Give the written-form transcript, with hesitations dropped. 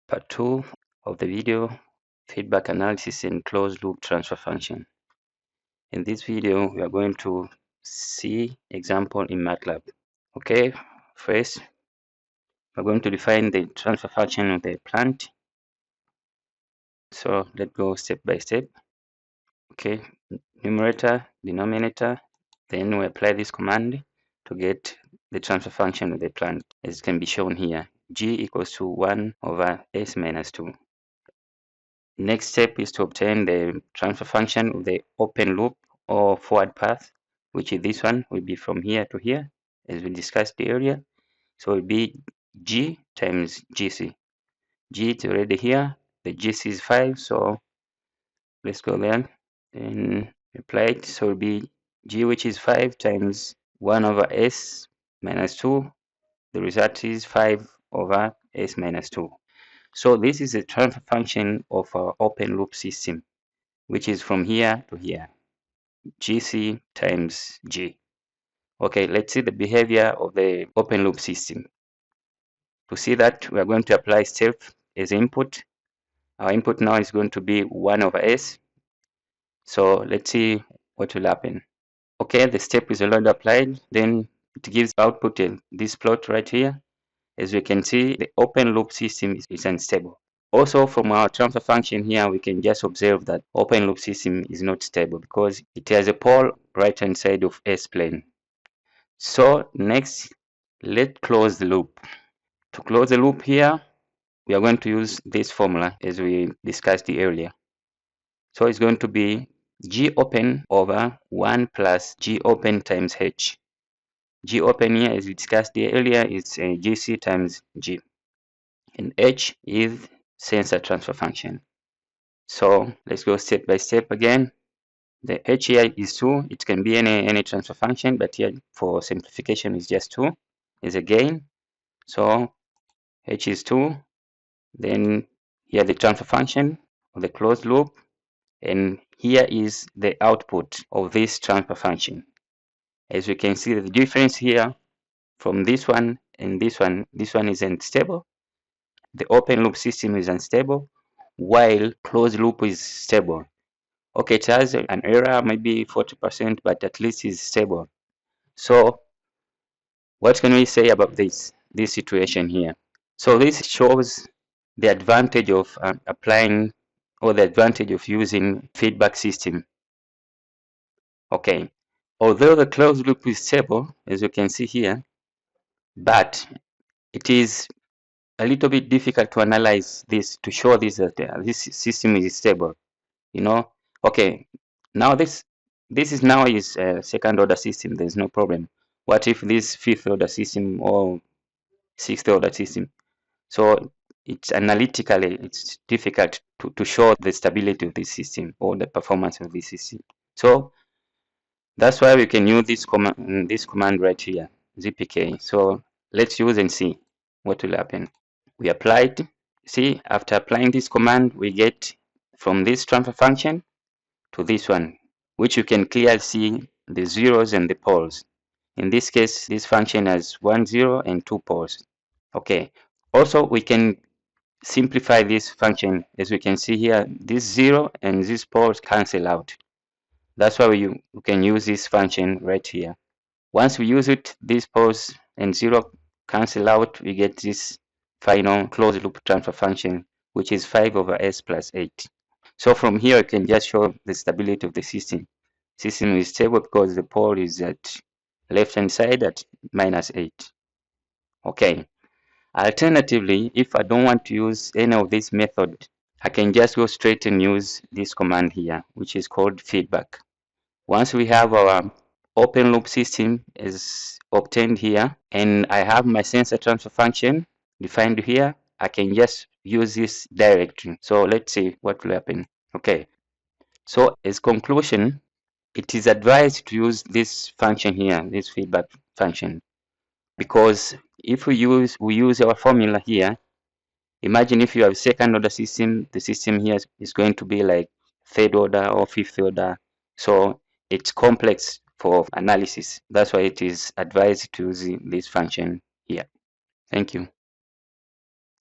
Part 2 of the video, feedback analysis and closed loop transfer function. In this video, we are going to see example in Matlab. Okay, first, we're going to define the transfer function of the plant. So let's go step by step. Okay, numerator, denominator, then we apply this command to get the transfer function of the plant, as can be shown here. G equals to 1 over s minus 2. Next step is to obtain the transfer function of the open loop or forward path, which is this one, will be from here to here, as we discussed earlier. So it will be G times GC. G is already here, the GC is 5, so let's go there and apply it. So it will be G, which is 5, times 1 over S minus 2. The result is 5 over S minus 2. So this is the transfer function of our open loop system, which is from here to here, GC times G. Okay, let's see the behavior of the open loop system. To see that, we are going to apply step as input. Our input now is going to be 1 over S. So let's see what will happen. Okay, the step is already applied. Then it gives output this plot right here. As we can see, the open loop system is unstable. Also, from our transfer function here, we can just observe that open loop system is not stable because it has a pole right hand side of S plane. So next, let's close the loop. To close the loop here, we are going to use this formula as we discussed earlier. So it's going to be G open over 1 plus G open times H. G open here, as we discussed earlier, is GC times G. And H is sensor transfer function. So let's go step by step again. The H here is 2. It can be any transfer function, but here for simplification is just 2 is a gain. So H is 2. Then here the transfer function of the closed loop, and here is the output of this transfer function. As we can see, the difference here from this one and this one is unstable. The open loop system is unstable, while closed loop is stable. Okay, it has an error, maybe 40%, but at least it's stable. So what can we say about this situation here? So this shows the advantage of applying, or the advantage of using feedback system. Okay, although the closed loop is stable, as you can see here, but it is a little bit difficult to analyze this, to show this that this system is stable. You know, okay, now this is now is a second order system. There's no problem. What if this fifth order system or sixth order system? So it's analytically it's difficult to show the stability of this system or the performance of this system. So that's why we can use this command right here, zpk. So let's use and see what will happen. We applied. See, after applying this command, we get from this transfer function to this one, which you can clearly see the zeros and the poles. In this case, this function has 1 0 and 2 poles. Okay. Also, we can simplify this function. As we can see here, this 0 and these poles cancel out. That's why we can use this function right here. Once we use it, these poles and 0 cancel out. We get this final closed loop transfer function, which is 5 over s plus 8. So from here, I can just show the stability of the system. System is stable because the pole is at left hand side at -8. Okay. Alternatively, if I don't want to use any of this method, I can just go straight and use this command here, which is called feedback. Once we have our open loop system is obtained here, and I have my sensor transfer function defined here, I can just use this directly. So let's see what will happen. Okay, so as conclusion, it is advised to use this function here, this feedback function, because if we use our formula here, imagine if you have second order system, the system here is going to be like third order or fifth order. So it's complex for analysis. That's why it is advised to use this function here. Thank you.